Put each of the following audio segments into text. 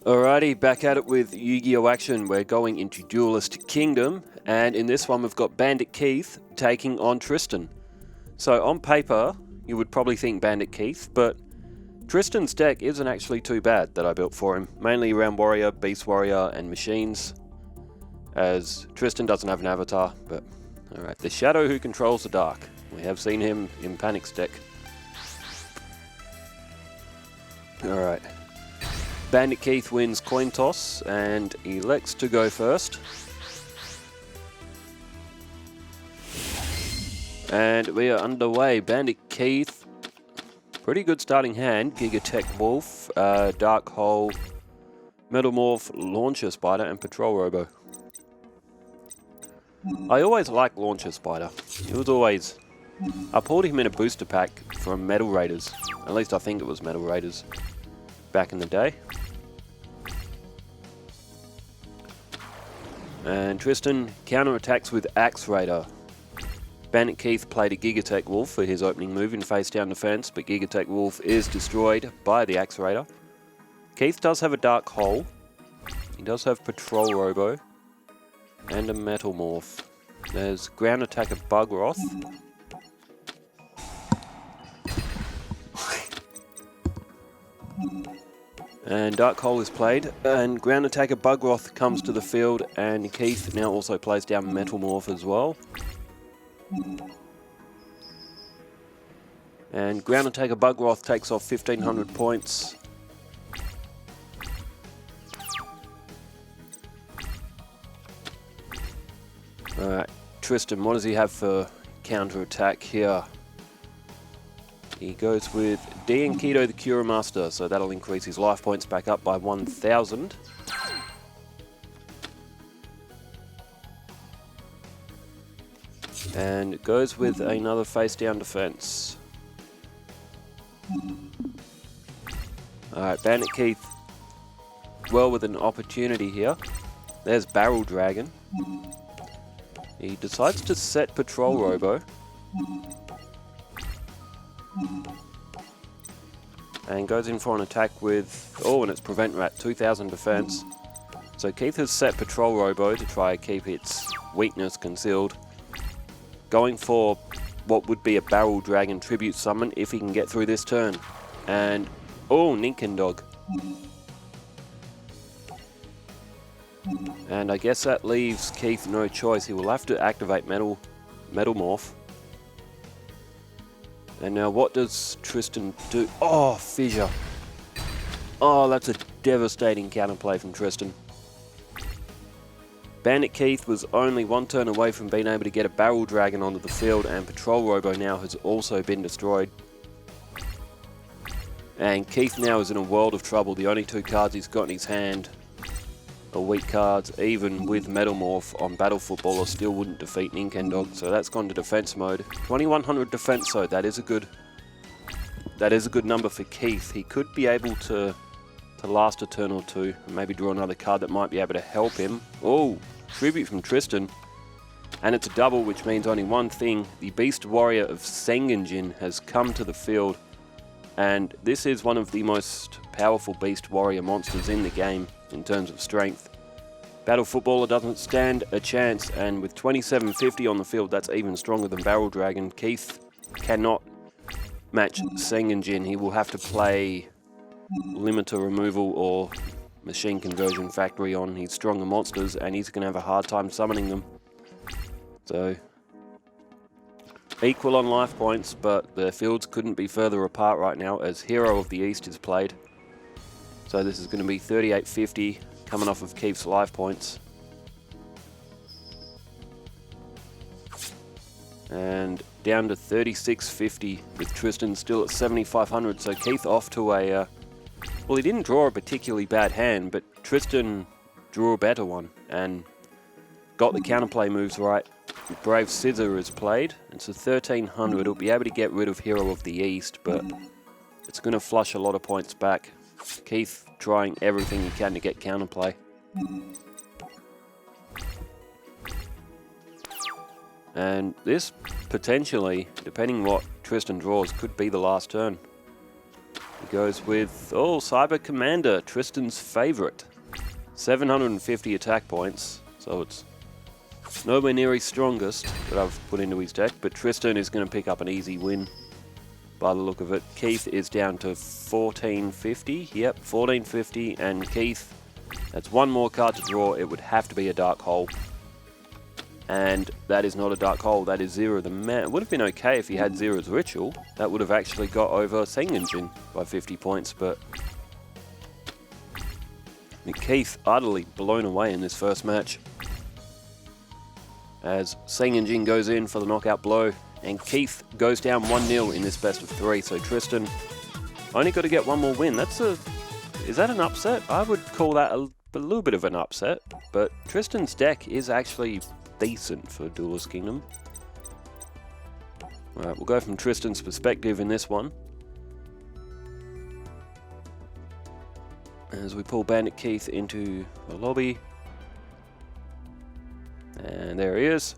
Alrighty, back at it with Yu-Gi-Oh! Action. We're going into Duelist Kingdom, and in this one we've got Bandit Keiths taking on Tristan. So on paper, you would probably think Bandit Keiths, but Tristan's deck isn't actually too bad that I built for him. Mainly around Warrior, Beast Warrior, and Machines, as Tristan doesn't have an avatar, but alright. The Shadow who controls the dark. We have seen him in Panic's deck. Alright. Bandit Keiths wins coin toss and elects to go first. And we are underway. Bandit Keiths, pretty good starting hand. Gigatech Wolf, Dark Hole, Metalmorph, Launcher Spider, and Patrol Robo. I always liked Launcher Spider. It was always... I pulled him in a booster pack from Metal Raiders. At least I think it was Metal Raiders back in the day. And Tristan counter-attacks with Axe Raider. Bandit Keiths played a Gigatech Wolf for his opening move in face-down defense, but Gigatech Wolf is destroyed by the Axe Raider. Keiths does have a Dark Hole. He does have Patrol Robo. And a Metalmorph. There's Ground Attacker Bugroth. And Dark Hole is played, and Ground Attacker Bugroth comes to the field, and Keiths now also plays down Metalmorph as well. And Ground Attacker Bugroth takes off 1500 points. Alright, Tristan, what does he have for counter attack here? He goes with D and Keto the Cura Master, so that'll increase his life points back up by 1000. And it goes with another face down defense. Alright, Bandit Keiths, well with an opportunity here. There's Barrel Dragon. He decides to set Patrol Robo. And goes in for an attack with... Oh, and it's Prevent Rat, 2000 defense. So Keiths has set Patrol Robo to try to keep its weakness concealed. Going for what would be a Barrel Dragon Tribute Summon if he can get through this turn. And... Oh, Ninkendog. And I guess that leaves Keiths no choice. He will have to activate Metalmorph. And now what does Tristan do? Oh, Fissure. Oh, that's a devastating counterplay from Tristan. Bandit Keiths was only one turn away from being able to get a Barrel Dragon onto the field, and Patrol Robo now has also been destroyed. And Keiths now is in a world of trouble. The only two cards he's got in his hand are weak cards. Even with Metalmorph on Battle Footballer, still wouldn't defeat Ninkendog, so that's gone to defense mode. 2100 defense, so that is a good number for Keiths. He could be able to last a turn or two, and maybe draw another card that might be able to help him. Oh, tribute from Tristan. And it's a double, which means only one thing. The Beast Warrior of Sengenjin has come to the field, and this is one of the most powerful Beast Warrior monsters in the game in terms of strength. Battle Footballer doesn't stand a chance, and with 2750 on the field, that's even stronger than Barrel Dragon. Keiths cannot match Sengenjin. He will have to play Limiter Removal or Machine Conversion Factory on his stronger monsters, and he's going to have a hard time summoning them. So, equal on life points, but the fields couldn't be further apart right now as Hero of the East is played. So this is going to be 3850 coming off of Keiths' life points. And down to 3650 with Tristan still at 7500. So Keiths off to a... well, he didn't draw a particularly bad hand, but Tristan drew a better one and got the counterplay moves right. Brave Scissor is played. It's a 1300. It'll be able to get rid of Hero of the East, but it's going to flush a lot of points back. Keiths trying everything he can to get counterplay. And this potentially, depending what Tristan draws, could be the last turn. He goes with, oh, Cyber Commander, Tristan's favourite. 750 attack points, so it's nowhere near his strongest that I've put into his deck, but Tristan is going to pick up an easy win by the look of it. Keith is down to 1450. Yep, 1450, and Keith, that's one more card to draw. It would have to be a Dark Hole. And that is not a Dark Hole, that is Zero the Man. It would have been okay if he had Zero's Ritual. That would have actually got over Sengenjin by 50 points, but Keith utterly blown away in this first match, as Sengenjin goes in for the knockout blow, and Keith goes down 1-0 in this best of 3. So Tristan only got to get one more win. Is that an upset? I would call that a little bit of an upset, but Tristan's deck is actually decent for Duelist Kingdom. Alright, we'll go from Tristan's perspective in this one, as we pull Bandit Keith into the lobby. And there he is.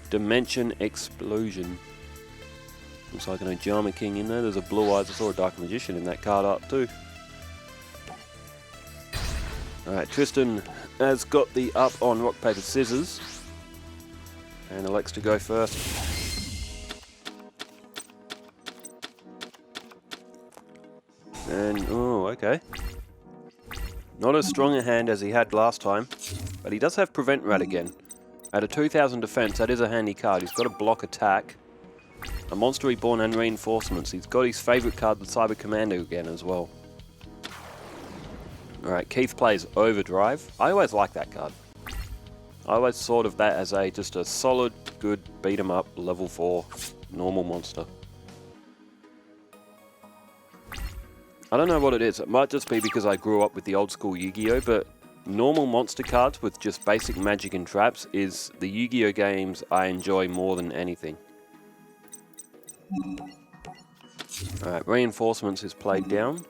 Dimension Explosion. Looks like an Ojama King in there. There's a Blue Eyes. I saw a Dark Magician in that card art too. Alright, Tristan has got the up on Rock, Paper, Scissors, and elects to go first. And, oh, okay. Not as strong a hand as he had last time, but he does have Prevent Rat again. At a 2000 defense, that is a handy card. He's got a block attack, a Monster Reborn, and reinforcements. He's got his favourite card, the Cyber Commander, again as well. Alright, Keith plays Overdrive. I always like that card. I always thought of that as just a solid, good, beat 'em up, level 4, normal monster. I don't know what it is. It might just be because I grew up with the old school Yu-Gi-Oh, but normal monster cards with just basic magic and traps is the Yu-Gi-Oh games I enjoy more than anything. Alright, Reinforcements is played down.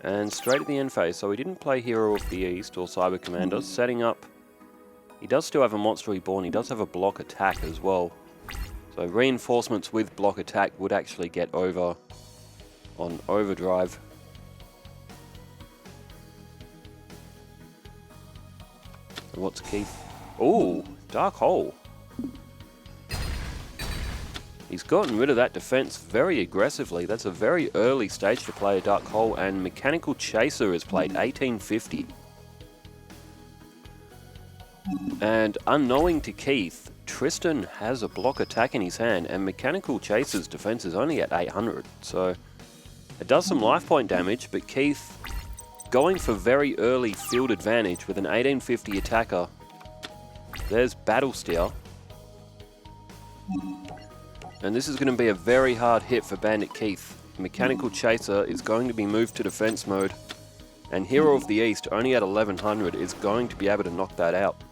And straight at the end phase, so he didn't play Hero of the East or Cyber Commander, setting up. He does still have a Monster Reborn, he does have a block attack as well. So Reinforcements with block attack would actually get over on Overdrive. And what's Keith? Oh, Dark Hole. He's gotten rid of that defense very aggressively. That's a very early stage to play a Dark Hole, and Mechanical Chaser is played 1850. And unknowing to Keith, Tristan has a block attack in his hand, and Mechanical Chaser's defense is only at 800. So it does some life point damage, but Keith going for very early field advantage with an 1850 attacker. There's Battle Steer. And this is going to be a very hard hit for Bandit Keith. Mechanical Chaser is going to be moved to defense mode, and Hero of the East, only at 1100, is going to be able to knock that out.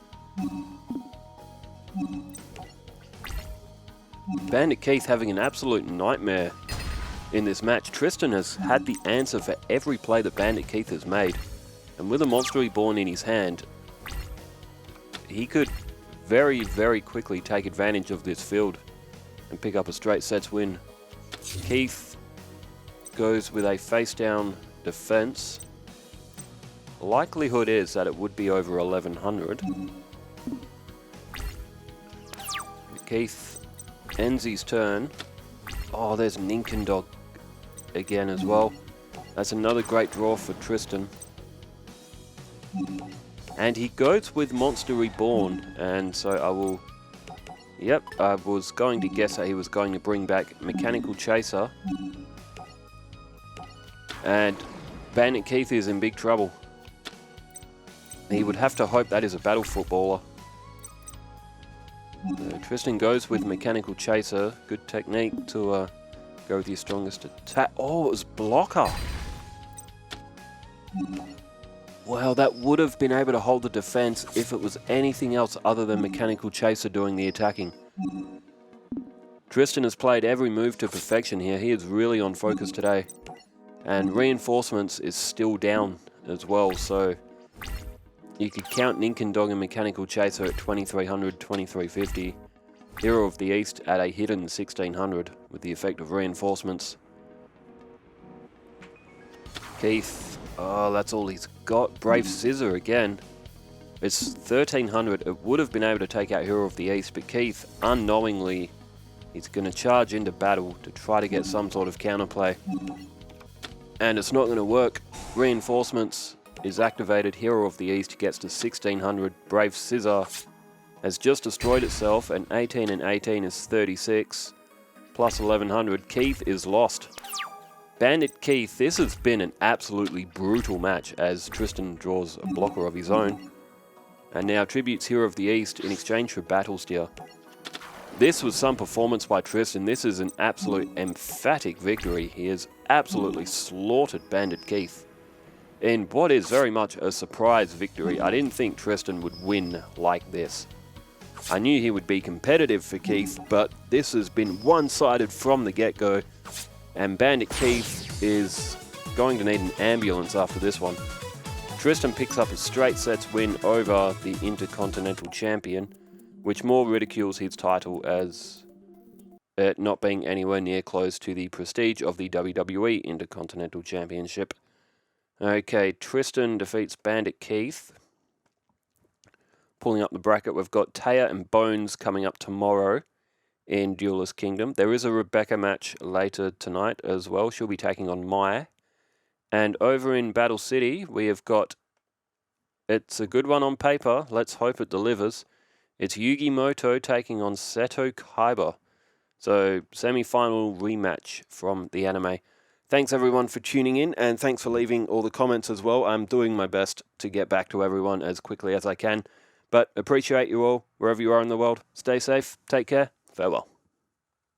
Bandit Keith having an absolute nightmare in this match. Tristan has had the answer for every play that Bandit Keith has made, and with a Monster Reborn in his hand, he could very, very quickly take advantage of this field and pick up a straight sets win. Keith goes with a face down defense. Likelihood is that it would be over 1100. Keith ends his turn. Oh, there's Ninkendog again as well. That's another great draw for Tristan. And he goes with Monster Reborn, and so I will... Yep, I was going to guess that he was going to bring back Mechanical Chaser. And Bandit Keith is in big trouble. He would have to hope that is a Battle Footballer. Tristan goes with Mechanical Chaser. Good technique to go with your strongest attack. Oh, it was Blocker. Well, that would have been able to hold the defense if it was anything else other than Mechanical Chaser doing the attacking. Tristan has played every move to perfection here. He is really on focus today. And Reinforcements is still down as well, so you could count Ninkendog and Mechanical Chaser at 2300, 2350. Hero of the East at a hidden 1600 with the effect of Reinforcements. Keith, oh, that's all he's got. Brave Scissor again. It's 1300. It would have been able to take out Hero of the East, but Keith, unknowingly, he's going to charge into battle to try to get some sort of counterplay. And it's not going to work. Reinforcements is activated. Hero of the East gets to 1600. Brave Scissor has just destroyed itself, and 18 and 18 is 36. Plus 1100. Keith is lost. Bandit Keiths, this has been an absolutely brutal match as Tristan draws a blocker of his own. And now tributes Hero of the East in exchange for Battle Steer. This was some performance by Tristan. This is an absolute emphatic victory. He has absolutely slaughtered Bandit Keiths in what is very much a surprise victory. I didn't think Tristan would win like this. I knew he would be competitive for Keith, but this has been one-sided from the get-go, and Bandit Keiths is going to need an ambulance after this one. Tristan picks up a straight sets win over the Intercontinental Champion, which more ridicules his title as it not being anywhere near close to the prestige of the WWE Intercontinental Championship. Okay, Tristan defeats Bandit Keiths. Pulling up the bracket, we've got Taya and Bones coming up tomorrow in Duelist Kingdom. There is a Rebecca match later tonight as well. She'll be taking on Mai. And over in Battle City, we have got, it's a good one on paper. Let's hope it delivers. It's Yugi Moto taking on Seto Kaiba. So, semi-final rematch from the anime. Thanks everyone for tuning in, and thanks for leaving all the comments as well. I'm doing my best to get back to everyone as quickly as I can. But appreciate you all, wherever you are in the world. Stay safe, take care, farewell.